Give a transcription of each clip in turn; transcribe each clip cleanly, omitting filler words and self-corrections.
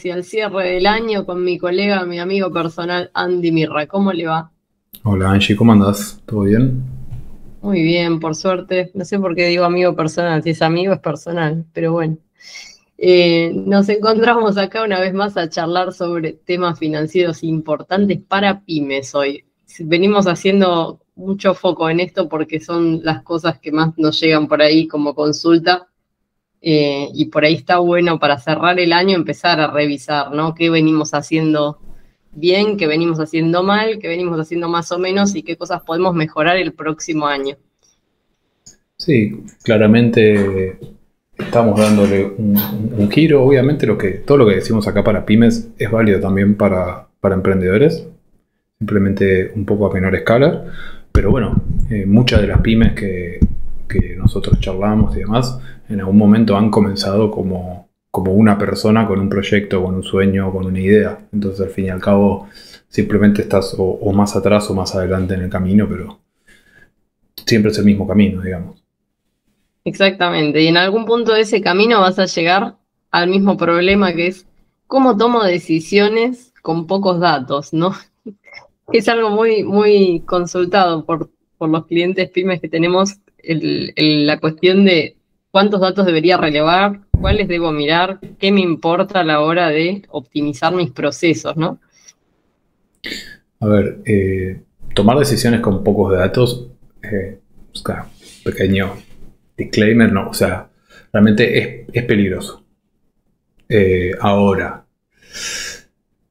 hacia el cierre del año con mi colega, mi amigo personal Andy Mirra. ¿Cómo le va? Hola Angie, ¿cómo andás? ¿Todo bien? Muy bien, por suerte. No sé por qué digo amigo personal, si es amigo es personal, pero bueno. Nos encontramos acá una vez más a charlar sobre temas financieros importantes para pymes hoy. Venimos haciendo mucho foco en esto porque son las cosas que más nos llegan por ahí como consulta. Y por ahí está bueno para cerrar el año empezar a revisar, ¿no? ¿Qué venimos haciendo bien, qué venimos haciendo mal, qué venimos haciendo más o menos y qué cosas podemos mejorar el próximo año? Sí, claramente estamos dándole un giro. Obviamente todo lo que decimos acá para pymes es válido también para emprendedores, simplemente un poco a menor escala. Pero bueno, muchas de las pymes que nosotros charlamos y demás, en algún momento han comenzado como una persona con un proyecto, con un sueño, con una idea. Entonces al fin y al cabo simplemente estás o más atrás o más adelante en el camino, pero siempre es el mismo camino, digamos. Exactamente, y en algún punto de ese camino vas a llegar al mismo problema que es cómo tomo decisiones con pocos datos, ¿no? Es algo muy, muy consultado por los clientes pymes que tenemos, la cuestión de cuántos datos debería relevar, cuáles debo mirar, qué me importa a la hora de optimizar mis procesos, ¿no? A ver, tomar decisiones con pocos datos, o sea, pequeño disclaimer, no, o sea, realmente es peligroso. Ahora,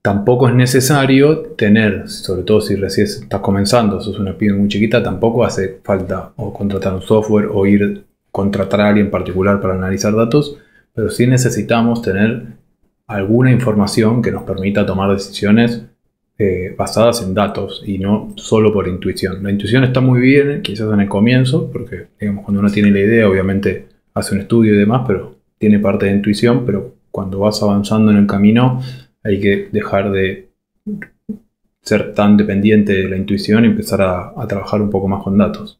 tampoco es necesario tener, sobre todo si recién estás comenzando, sos una pyme muy chiquita, tampoco hace falta o contratar un software o ir contratar a alguien particular para analizar datos, pero sí necesitamos tener alguna información que nos permita tomar decisiones basadas en datos y no solo por intuición. La intuición está muy bien, quizás en el comienzo, porque digamos, cuando uno tiene la idea, obviamente hace un estudio y demás, pero tiene parte de intuición, pero cuando vas avanzando en el camino hay que dejar de ser tan dependiente de la intuición y empezar a trabajar un poco más con datos.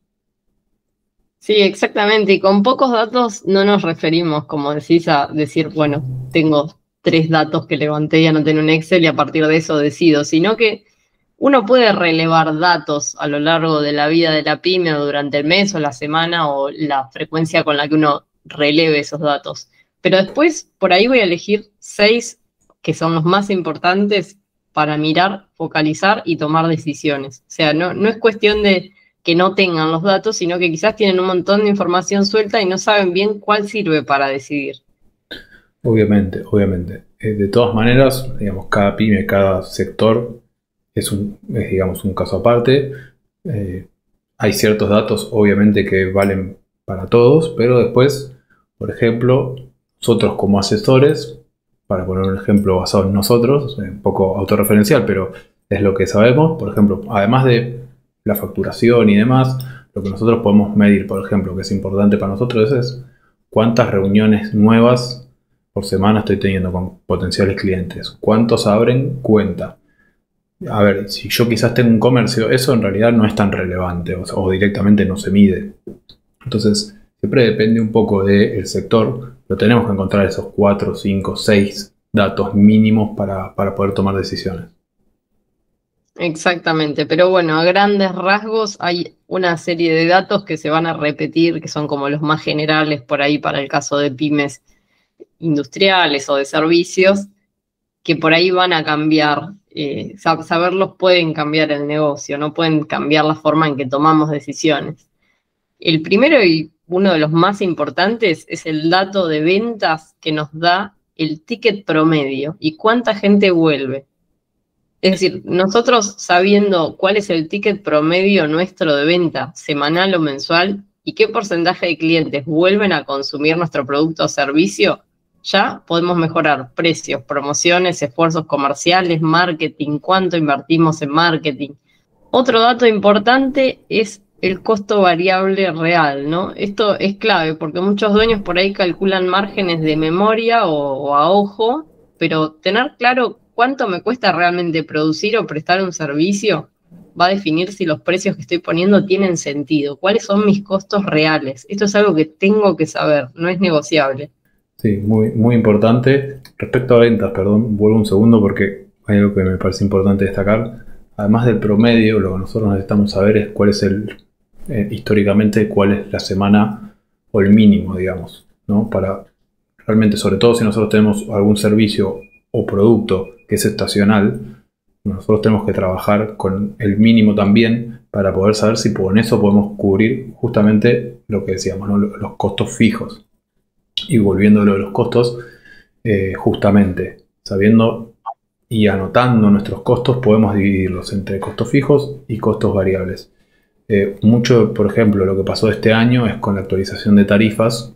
Sí, exactamente. Y con pocos datos no nos referimos, como decís, a decir, bueno, tengo 3 datos que levanté y anoté en un Excel y a partir de eso decido, sino que uno puede relevar datos a lo largo de la vida de la pyme o durante el mes o la semana o la frecuencia con la que uno releve esos datos. Pero después, por ahí voy a elegir 6 que son los más importantes para mirar, focalizar y tomar decisiones. O sea, no es cuestión de que no tengan los datos, sino que quizás tienen un montón de información suelta y no saben bien cuál sirve para decidir. Obviamente, obviamente. De todas maneras, digamos, cada pyme, cada sector digamos, un caso aparte. Eh, Hay ciertos datos, obviamente, que valen para todos, pero después, por ejemplo, nosotros como asesores, para poner un ejemplo basado en nosotros, un poco autorreferencial, pero es lo que sabemos, por ejemplo, además de la facturación y demás, lo que nosotros podemos medir, por ejemplo, que es importante para nosotros es cuántas reuniones nuevas por semana estoy teniendo con potenciales clientes, cuántos abren cuenta. A ver, si yo quizás tengo un comercio, eso en realidad no es tan relevante o directamente no se mide. Entonces, siempre depende un poco del sector, pero tenemos que encontrar esos 4, 5, 6 datos mínimos para poder tomar decisiones. Exactamente, pero bueno, a grandes rasgos hay una serie de datos que se van a repetir, que son como los más generales por ahí para el caso de pymes industriales o de servicios, que por ahí van a cambiar. Saberlos pueden cambiar el negocio, no pueden cambiar la forma en que tomamos decisiones. El primero y uno de los más importantes es el dato de ventas que nos da el ticket promedio y cuánta gente vuelve. Es decir, nosotros sabiendo cuál es el ticket promedio nuestro de venta semanal o mensual y qué porcentaje de clientes vuelven a consumir nuestro producto o servicio, ya podemos mejorar precios, promociones, esfuerzos comerciales, marketing, cuánto invertimos en marketing. Otro dato importante es el costo variable real, ¿no? Esto es clave porque muchos dueños por ahí calculan márgenes de memoria o a ojo, pero tener claro cuánto me cuesta realmente producir o prestar un servicio va a definir si los precios que estoy poniendo tienen sentido, cuáles son mis costos reales. Esto es algo que tengo que saber, no es negociable. Sí, muy, muy importante. Respecto a ventas, perdón, vuelvo un segundo porque hay algo que me parece importante destacar. Además del promedio, lo que nosotros necesitamos saber es cuál es históricamente, cuál es la semana o el mínimo, digamos, ¿no? Para realmente, sobre todo si nosotros tenemos algún servicio o producto que es estacional, nosotros tenemos que trabajar con el mínimo también para poder saber si con eso podemos cubrir justamente lo que decíamos, ¿no? Los costos fijos. Y volviendo a lo de los costos, justamente sabiendo y anotando nuestros costos, podemos dividirlos entre costos fijos y costos variables. Mucho, por ejemplo, lo que pasó este año es con la actualización de tarifas.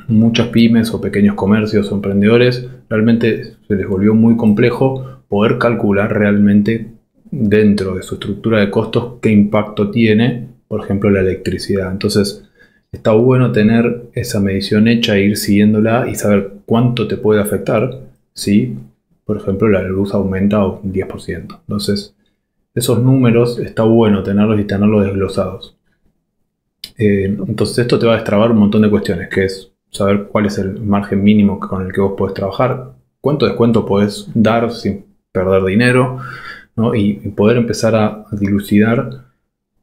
Muchas pymes o pequeños comercios o emprendedores realmente se les volvió muy complejo poder calcular realmente dentro de su estructura de costos qué impacto tiene, por ejemplo, la electricidad. Entonces, está bueno tener esa medición hecha e ir siguiéndola y saber cuánto te puede afectar si, por ejemplo, la luz aumenta un 10%. Entonces, esos números está bueno tenerlos y tenerlos desglosados. Entonces, esto te va a destrabar un montón de cuestiones, que es saber cuál es el margen mínimo con el que vos podés trabajar, cuánto descuento podés dar sin perder dinero, ¿no? Y poder empezar a dilucidar.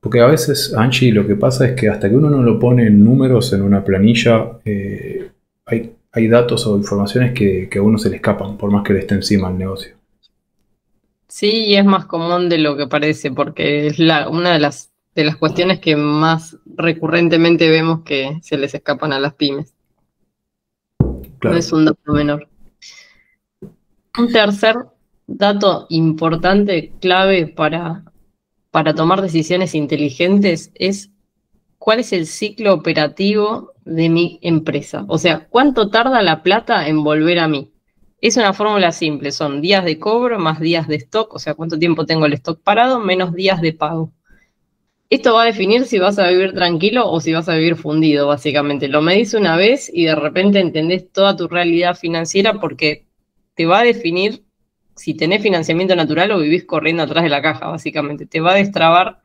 Porque a veces, Angie, lo que pasa es que hasta que uno no lo pone en números en una planilla, hay datos o informaciones que a uno se le escapan, por más que le esté encima el negocio. Sí, y es más común de lo que parece, porque es una de las cuestiones que más recurrentemente vemos que se les escapan a las pymes. No Claro. es un dato menor. Un tercer dato importante, clave para tomar decisiones inteligentes es cuál es el ciclo operativo de mi empresa. O sea, cuánto tarda la plata en volver a mí. Es una fórmula simple, son días de cobro más días de stock, o sea, cuánto tiempo tengo el stock parado menos días de pago. Esto va a definir si vas a vivir tranquilo o si vas a vivir fundido, básicamente. Lo medís una vez y de repente entendés toda tu realidad financiera porque te va a definir si tenés financiamiento natural o vivís corriendo atrás de la caja, básicamente. Te va a destrabar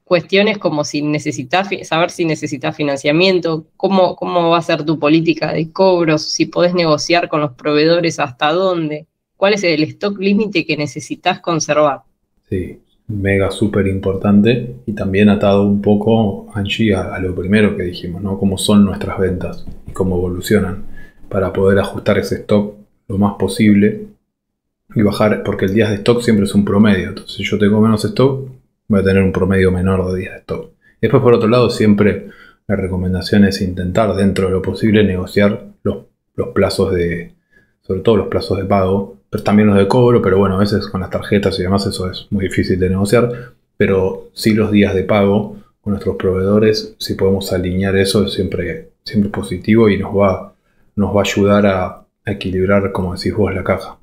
cuestiones como si necesitas, saber si necesitas financiamiento, cómo va a ser tu política de cobros, si podés negociar con los proveedores hasta dónde, cuál es el stock límite que necesitas conservar. Sí, mega súper importante y también atado un poco, Angie, a lo primero que dijimos, ¿no? Cómo son nuestras ventas y cómo evolucionan para poder ajustar ese stock lo más posible y bajar, porque el días de stock siempre es un promedio. Entonces, si yo tengo menos stock, voy a tener un promedio menor de días de stock. Después, por otro lado, siempre la recomendación es intentar, dentro de lo posible, negociar los plazos sobre todo los plazos de pago, pero también los de cobro, pero bueno, a veces con las tarjetas y demás eso es muy difícil de negociar, pero sí los días de pago con nuestros proveedores, si podemos alinear eso, es siempre positivo y nos va a ayudar a equilibrar, como decís vos, la caja.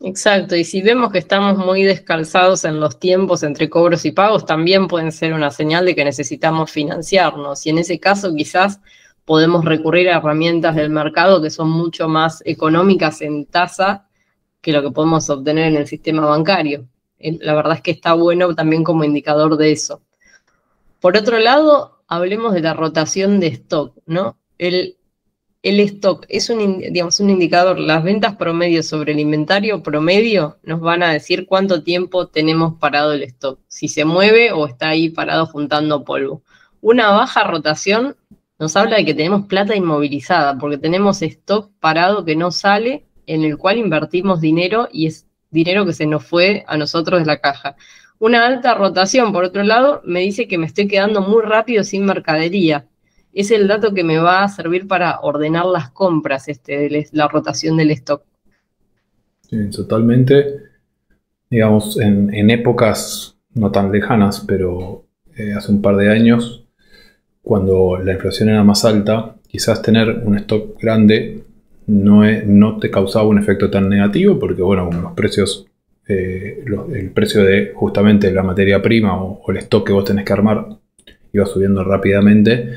Exacto, y si vemos que estamos muy descalzados en los tiempos entre cobros y pagos, también pueden ser una señal de que necesitamos financiarnos. Y en ese caso quizás podemos recurrir a herramientas del mercado que son mucho más económicas en tasa que lo que podemos obtener en el sistema bancario. La verdad es que está bueno también como indicador de eso. Por otro lado, hablemos de la rotación de stock, ¿no? El stock es digamos, un indicador. Las ventas promedio sobre el inventario promedio nos van a decir cuánto tiempo tenemos parado el stock, si se mueve o está ahí parado juntando polvo. Una baja rotación nos habla de que tenemos plata inmovilizada, porque tenemos stock parado que no sale, en el cual invertimos dinero y es dinero que se nos fue a nosotros de la caja. Una alta rotación, por otro lado, me dice que me estoy quedando muy rápido sin mercadería. Es el dato que me va a servir para ordenar las compras, la rotación del stock. Sí, totalmente. Digamos, en épocas no tan lejanas, pero hace un par de años, cuando la inflación era más alta, quizás tener un stock grande no te causaba un efecto tan negativo, porque bueno, como los precios, el precio de justamente la materia prima o el stock que vos tenés que armar iba subiendo rápidamente.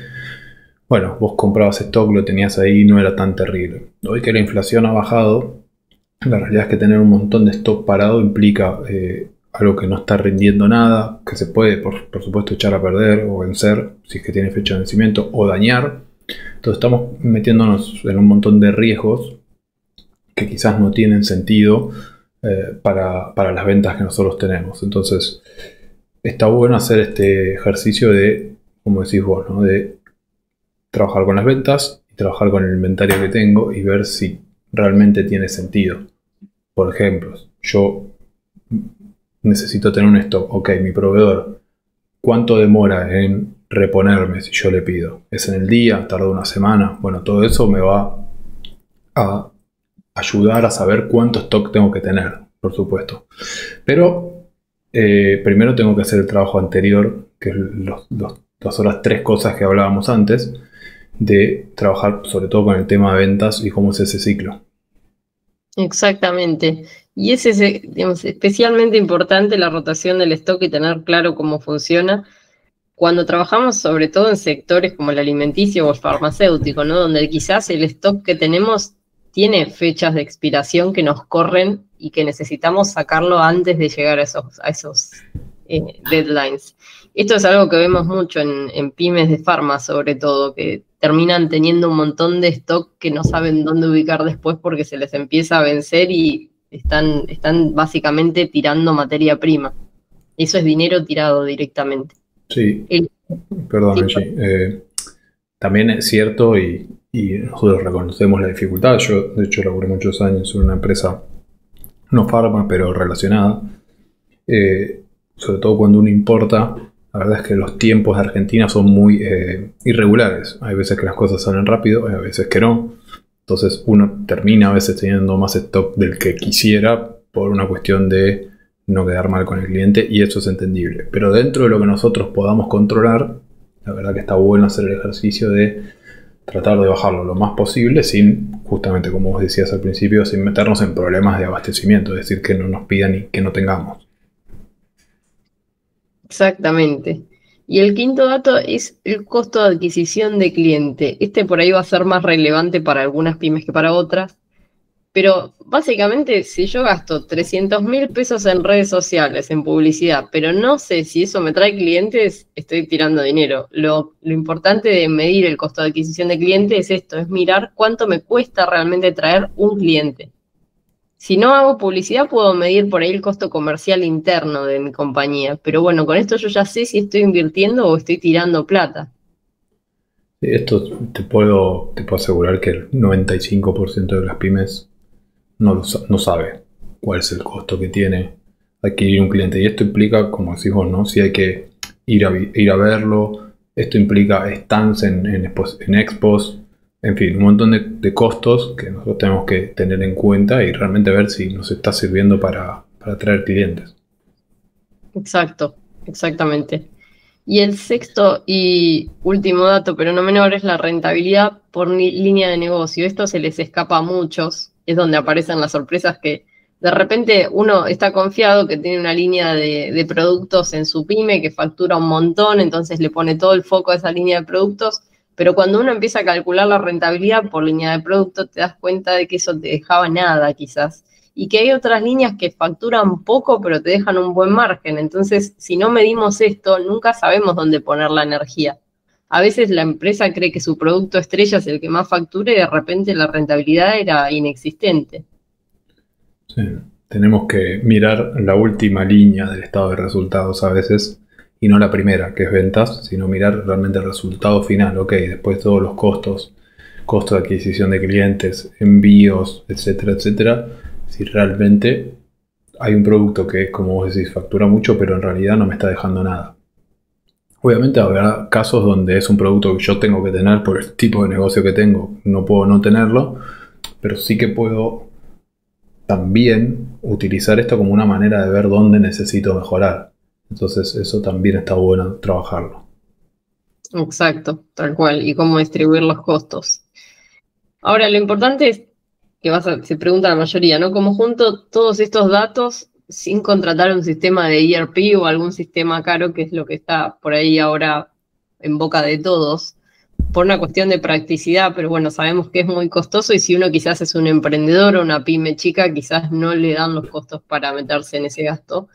Bueno, vos comprabas stock, lo tenías ahí, no era tan terrible. Hoy que la inflación ha bajado, la realidad es que tener un montón de stock parado implica algo que no está rindiendo nada, que se puede, por supuesto, echar a perder o vencer, si es que tiene fecha de vencimiento, o dañar. Entonces estamos metiéndonos en un montón de riesgos que quizás no tienen sentido para las ventas que nosotros tenemos. Entonces, está bueno hacer este ejercicio de, como decís vos, ¿no? De trabajar con las ventas y trabajar con el inventario que tengo y ver si realmente tiene sentido. Por ejemplo, yo necesito tener un stock. Ok, mi proveedor, ¿cuánto demora en reponerme si yo le pido? ¿Es en el día? ¿Tarda una semana? Bueno, todo eso me va a ayudar a saber cuánto stock tengo que tener, por supuesto. Pero primero tengo que hacer el trabajo anterior, que es las otras 3 cosas que hablábamos antes, de trabajar sobre todo con el tema de ventas y cómo es ese ciclo. Exactamente. Y es digamos, especialmente importante la rotación del stock y tener claro cómo funciona cuando trabajamos sobre todo en sectores como el alimenticio o el farmacéutico, ¿no? Donde quizás el stock que tenemos tiene fechas de expiración que nos corren y que necesitamos sacarlo antes de llegar a esos deadlines. Esto es algo que vemos mucho en pymes de farma, sobre todo, que terminan teniendo un montón de stock que no saben dónde ubicar después porque se les empieza a vencer y están básicamente tirando materia prima. Eso es dinero tirado directamente. Sí, perdón, Sí, Angie. También es cierto y nosotros reconocemos la dificultad. Yo, de hecho, laburé muchos años en una empresa no farma, pero relacionada. Sobre todo cuando uno importa, la verdad es que los tiempos de Argentina son muy irregulares. Hay veces que las cosas salen rápido, hay veces que no. Entonces uno termina a veces teniendo más stock del que quisiera por una cuestión de no quedar mal con el cliente, y eso es entendible. Pero dentro de lo que nosotros podamos controlar, la verdad que está bueno hacer el ejercicio de tratar de bajarlo lo más posible sin, justamente como vos decías al principio, sin meternos en problemas de abastecimiento, es decir, que no nos pidan y que no tengamos. exactamente. Y el quinto dato es el costo de adquisición de cliente. Este por ahí va a ser más relevante para algunas pymes que para otras. Pero básicamente, si yo gasto 300.000 pesos en redes sociales, en publicidad, pero no sé si eso me trae clientes, estoy tirando dinero. Lo importante de medir el costo de adquisición de clientes es esto, es mirar cuánto me cuesta realmente traer un cliente. Si no hago publicidad, puedo medir por ahí el costo comercial interno de mi compañía. Pero bueno, con esto yo ya sé si estoy invirtiendo o estoy tirando plata. Esto te puedo asegurar que el 95% de las pymes no sabe cuál es el costo que tiene adquirir un cliente. Y esto implica, como decís vos, ¿no? Si hay que ir a verlo, esto implica stands en expos, en fin, un montón de costos que nosotros tenemos que tener en cuenta y realmente ver si nos está sirviendo para atraer clientes. Exacto, exactamente. Y el sexto y último dato, pero no menor, es la rentabilidad por línea de negocio. Esto se les escapa a muchos, es donde aparecen las sorpresas que de repente uno está confiado que tiene una línea de productos en su pyme que factura un montón, entonces le pone todo el foco a esa línea de productos, pero cuando uno empieza a calcular la rentabilidad por línea de productos, te das cuenta de que eso te dejaba nada quizás y que hay otras líneas que facturan poco pero te dejan un buen margen. Entonces, si no medimos esto, nunca sabemos dónde poner la energía. A veces la empresa cree que su producto estrella es el que más factura y de repente la rentabilidad era inexistente. Sí. Tenemos que mirar la última línea del estado de resultados a veces y no la primera, que es ventas, sino mirar realmente el resultado final. Ok, después todos los costos, costo de adquisición de clientes, envíos, etcétera, etcétera. Si realmente hay un producto que, como vos decís, factura mucho, pero en realidad no me está dejando nada. Obviamente habrá casos donde es un producto que yo tengo que tener por el tipo de negocio que tengo, no puedo no tenerlo, pero sí que puedo también utilizar esto como una manera de ver dónde necesito mejorar. Entonces eso también está bueno trabajarlo. Exacto, tal cual, y cómo distribuir los costos. Ahora, lo importante es que se pregunta la mayoría, ¿no? Cómo junto todos estos datos sin contratar un sistema de ERP o algún sistema caro, que es lo que está por ahí ahora en boca de todos, por una cuestión de practicidad, pero bueno, sabemos que es muy costoso y si uno quizás es un emprendedor o una pyme chica, quizás no le dan los costos para meterse en ese gasto.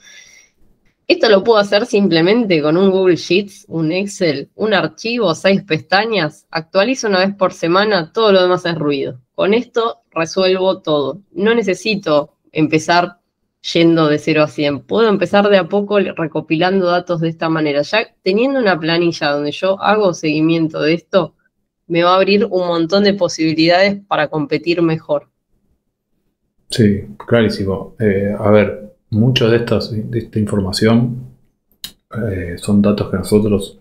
Esto lo puedo hacer simplemente con un Google Sheets, un Excel, un archivo, 6 pestañas, actualizo una vez por semana, todo lo demás es ruido. Con esto resuelvo todo. No necesito empezar yendo de 0 a 100. Puedo empezar de a poco recopilando datos de esta manera. Ya teniendo una planilla donde yo hago seguimiento de esto, me va a abrir un montón de posibilidades para competir mejor. Sí, clarísimo. A ver, mucho de esta información son datos que nosotros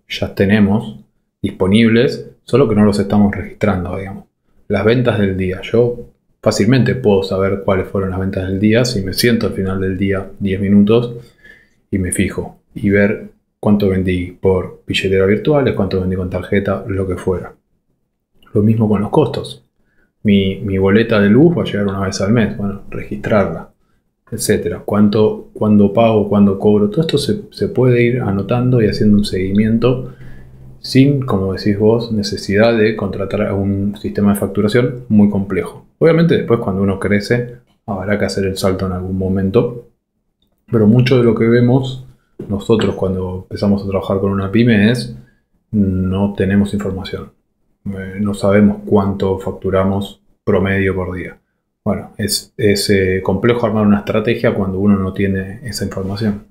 ya tenemos disponibles, solo que no los estamos registrando, digamos. Las ventas del día. Yo fácilmente puedo saber cuáles fueron las ventas del día si me siento al final del día 10 minutos y me fijo y ver cuánto vendí por billetera virtuales, cuánto vendí con tarjeta, lo que fuera. Lo mismo con los costos. Mi boleta de luz va a llegar una vez al mes, bueno, registrarla, etcétera. Cuándo pago, cuándo cobro, todo esto se puede ir anotando y haciendo un seguimiento sin, como decís vos, necesidad de contratar a un sistema de facturación muy complejo. Obviamente después cuando uno crece habrá que hacer el salto en algún momento, pero mucho de lo que vemos nosotros cuando empezamos a trabajar con una pyme es no tenemos información. No sabemos cuánto facturamos promedio por día. Bueno, es complejo armar una estrategia cuando uno no tiene esa información.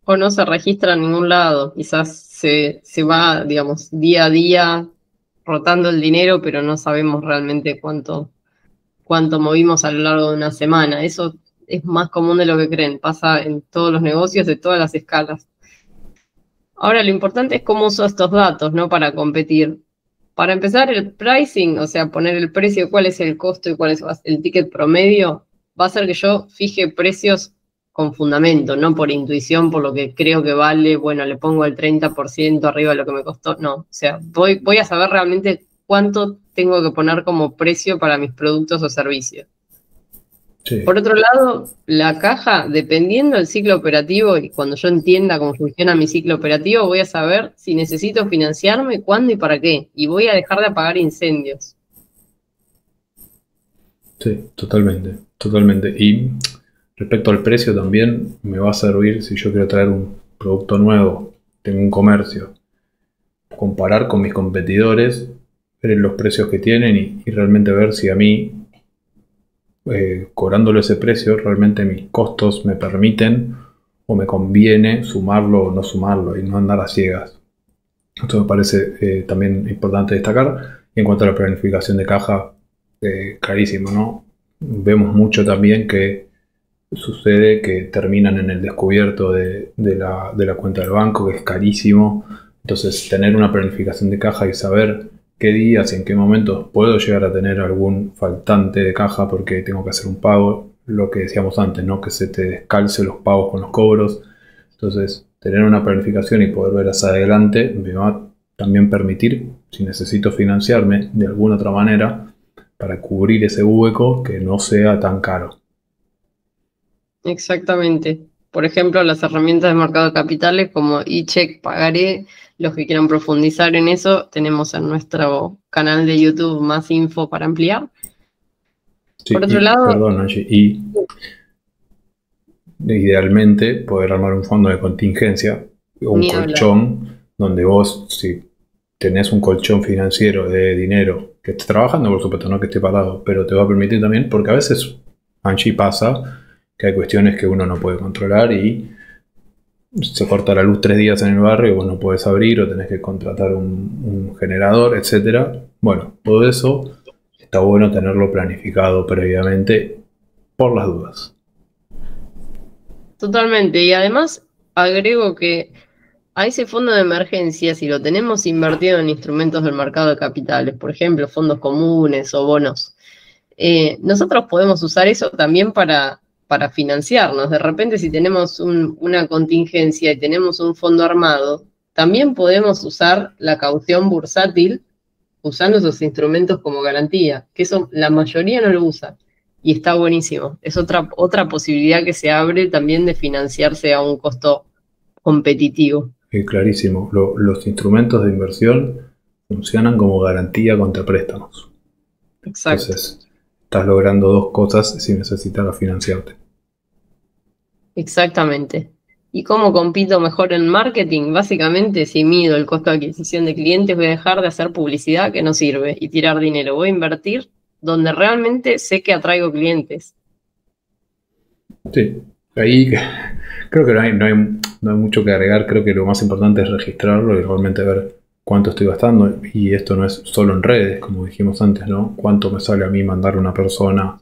O no se registra en ningún lado. Quizás se va, digamos, día a día rotando el dinero, pero no sabemos realmente cuánto movimos a lo largo de una semana. Eso es más común de lo que creen. Pasa en todos los negocios de todas las escalas. Ahora, lo importante es cómo uso estos datos, ¿no? Para competir. Para empezar, el pricing, o sea, poner el precio, cuál es el costo y cuál es el ticket promedio, va a hacer que yo fije precios con fundamento, no por intuición, por lo que creo que vale, bueno, le pongo el 30% arriba de lo que me costó, no. O sea, voy a saber realmente cuánto tengo que poner como precio para mis productos o servicios. Sí. Por otro lado, la caja, dependiendo del ciclo operativo y cuando yo entienda cómo funciona mi ciclo operativo, voy a saber si necesito financiarme, cuándo y para qué. Y voy a dejar de apagar incendios. Sí, totalmente, totalmente. Y respecto al precio también me va a servir si yo quiero traer un producto nuevo, tengo un comercio, comparar con mis competidores, ver los precios que tienen y realmente ver si a mí cobrándole ese precio, realmente mis costos me permiten o me conviene sumarlo o no sumarlo y no andar a ciegas. Esto me parece también importante destacar. Y en cuanto a la planificación de caja, clarísimo, ¿no? Vemos mucho también que sucede que terminan en el descubierto de la cuenta del banco, que es carísimo. Entonces, tener una planificación de caja y saber qué días y en qué momentos puedo llegar a tener algún faltante de caja porque tengo que hacer un pago, lo que decíamos antes, ¿no? Que se te descalce los pagos con los cobros. Entonces, tener una planificación y poder ver hacia adelante me va a también permitir, si necesito financiarme de alguna otra manera, para cubrir ese hueco que no sea tan caro. Exactamente. Por ejemplo, las herramientas de mercado de capitales como eCheck, Pagaré. Los que quieran profundizar en eso, tenemos en nuestro canal de YouTube más info para ampliar. Sí, por otro lado... Perdón, Angie, idealmente poder armar un fondo de contingencia o un colchón donde vos, si tenés un colchón financiero de dinero que esté trabajando, por supuesto, no que esté parado, pero te va a permitir también, porque a veces, Angie, pasa que hay cuestiones que uno no puede controlar y se corta la luz 3 días en el barrio y vos no podés abrir o tenés que contratar un generador, etcétera. Bueno, todo eso está bueno tenerlo planificado previamente por las dudas. Totalmente, y además agrego que a ese fondo de emergencia, si lo tenemos invertido en instrumentos del mercado de capitales, por ejemplo, fondos comunes o bonos, nosotros podemos usar eso también para financiarnos. De repente, si tenemos una contingencia y tenemos un fondo armado, también podemos usar la caución bursátil usando esos instrumentos como garantía, que eso la mayoría no lo usa. Y está buenísimo. Es otra posibilidad que se abre también de financiarse a un costo competitivo. Clarísimo. Los instrumentos de inversión funcionan como garantía contra préstamos. Exacto. Entonces, estás logrando 2 cosas sin necesitar financiarte. Exactamente. ¿Y cómo compito mejor en marketing? Básicamente, si mido el costo de adquisición de clientes, voy a dejar de hacer publicidad que no sirve y tirar dinero. Voy a invertir donde realmente sé que atraigo clientes. Sí, ahí creo que no hay mucho que agregar. Creo que lo más importante es registrarlo y realmente ver cuánto estoy gastando. Y esto no es solo en redes, como dijimos antes, ¿no? Cuánto me sale a mí mandar a una persona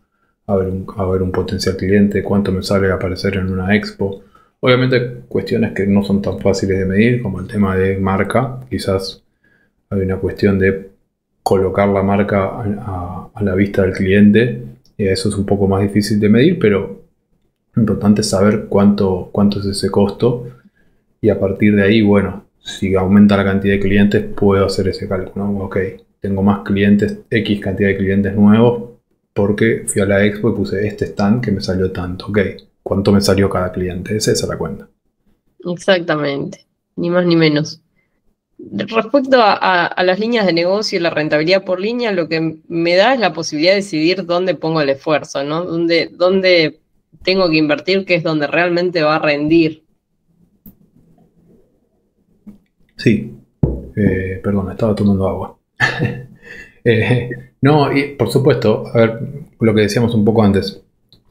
a ver un potencial cliente, cuánto me sale aparecer en una expo. Obviamente cuestiones que no son tan fáciles de medir, como el tema de marca. Quizás hay una cuestión de colocar la marca a la vista del cliente. Y eso es un poco más difícil de medir, pero lo importante es saber cuánto es ese costo. Y a partir de ahí, bueno, si aumenta la cantidad de clientes, puedo hacer ese cálculo, ¿no? Ok, tengo más clientes, X cantidad de clientes nuevos, porque fui a la expo y puse este stand que me salió tanto. Ok, ¿cuánto me salió cada cliente? Esa es la cuenta. Exactamente, ni más ni menos. Respecto a las líneas de negocio y la rentabilidad por línea, lo que me da es la posibilidad de decidir dónde pongo el esfuerzo, ¿no? Dónde tengo que invertir, que es donde realmente va a rendir. Sí, perdón, estaba tomando agua. No, y por supuesto, a ver, lo que decíamos un poco antes,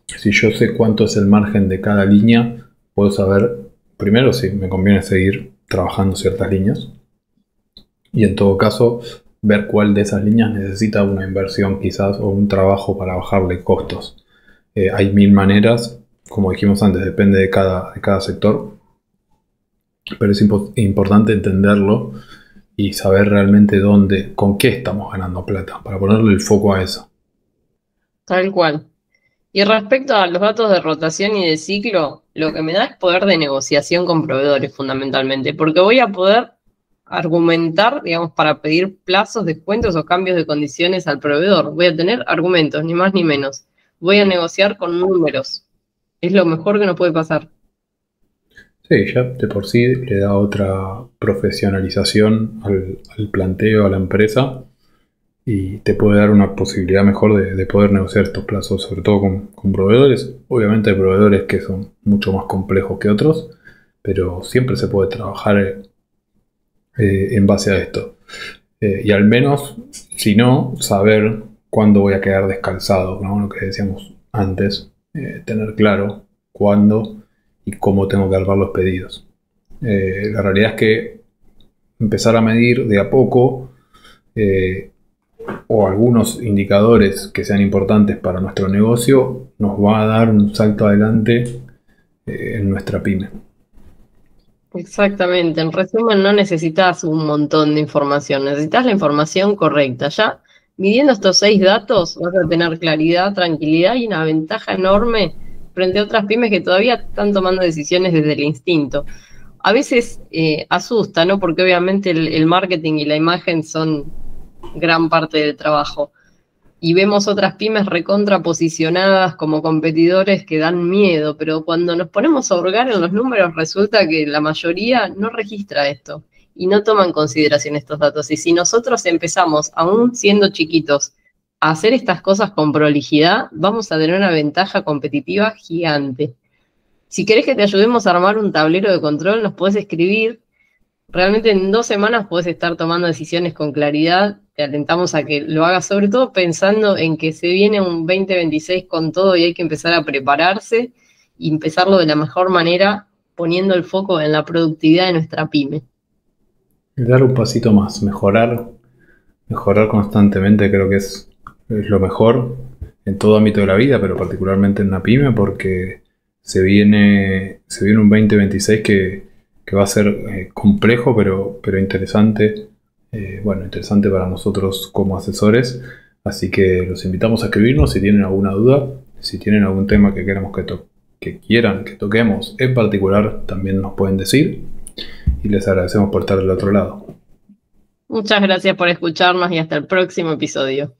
si yo sé cuánto es el margen de cada línea, puedo saber primero si me conviene seguir trabajando ciertas líneas y en todo caso ver cuál de esas líneas necesita una inversión quizás o un trabajo para bajarle costos. Hay mil maneras, como dijimos antes, depende de cada sector, pero es importante entenderlo y saber realmente dónde, con qué estamos ganando plata, para ponerle el foco a eso. Tal cual. Y respecto a los datos de rotación y de ciclo, lo que me da es poder de negociación con proveedores fundamentalmente, porque voy a poder argumentar, digamos, para pedir plazos, descuentos o cambios de condiciones al proveedor. Voy a tener argumentos, ni más ni menos. Voy a negociar con números. Es lo mejor que nos puede pasar. Sí, ya de por sí le da otra profesionalización al planteo, a la empresa y te puede dar una posibilidad mejor de poder negociar estos plazos, sobre todo con proveedores. Obviamente hay proveedores que son mucho más complejos que otros, pero siempre se puede trabajar en base a esto. Y al menos, si no, saber cuándo voy a quedar descalzado, ¿no? Lo que decíamos antes, tener claro cuándo y cómo tengo que armar los pedidos. La realidad es que empezar a medir de a poco o algunos indicadores que sean importantes para nuestro negocio nos va a dar un salto adelante en nuestra pyme. Exactamente. En resumen, no necesitas un montón de información, necesitas la información correcta. Ya midiendo estos 6 datos, vas a tener claridad, tranquilidad y una ventaja enorme frente a otras pymes que todavía están tomando decisiones desde el instinto. A veces asusta, ¿no? Porque obviamente el marketing y la imagen son gran parte del trabajo. Y vemos otras pymes recontraposicionadas como competidores que dan miedo, pero cuando nos ponemos a hurgar en los números resulta que la mayoría no registra esto y no toma en consideración estos datos. Y si nosotros empezamos, aún siendo chiquitos, a hacer estas cosas con prolijidad, vamos a tener una ventaja competitiva gigante. Si querés que te ayudemos a armar un tablero de control, nos podés escribir. Realmente en 2 semanas puedes estar tomando decisiones con claridad. Te alentamos a que lo hagas, sobre todo pensando en que se viene un 2026 con todo y hay que empezar a prepararse y empezarlo de la mejor manera, poniendo el foco en la productividad de nuestra pyme. Dar un pasito más, mejorar constantemente creo que es lo mejor en todo ámbito de la vida, pero particularmente en una pyme porque se viene un 2026 que va a ser complejo, pero interesante. Bueno, interesante para nosotros como asesores. Así que los invitamos a escribirnos si tienen alguna duda, si tienen algún tema que queramos que quieran que toquemos en particular, también nos pueden decir. Y les agradecemos por estar del otro lado. Muchas gracias por escucharnos y hasta el próximo episodio.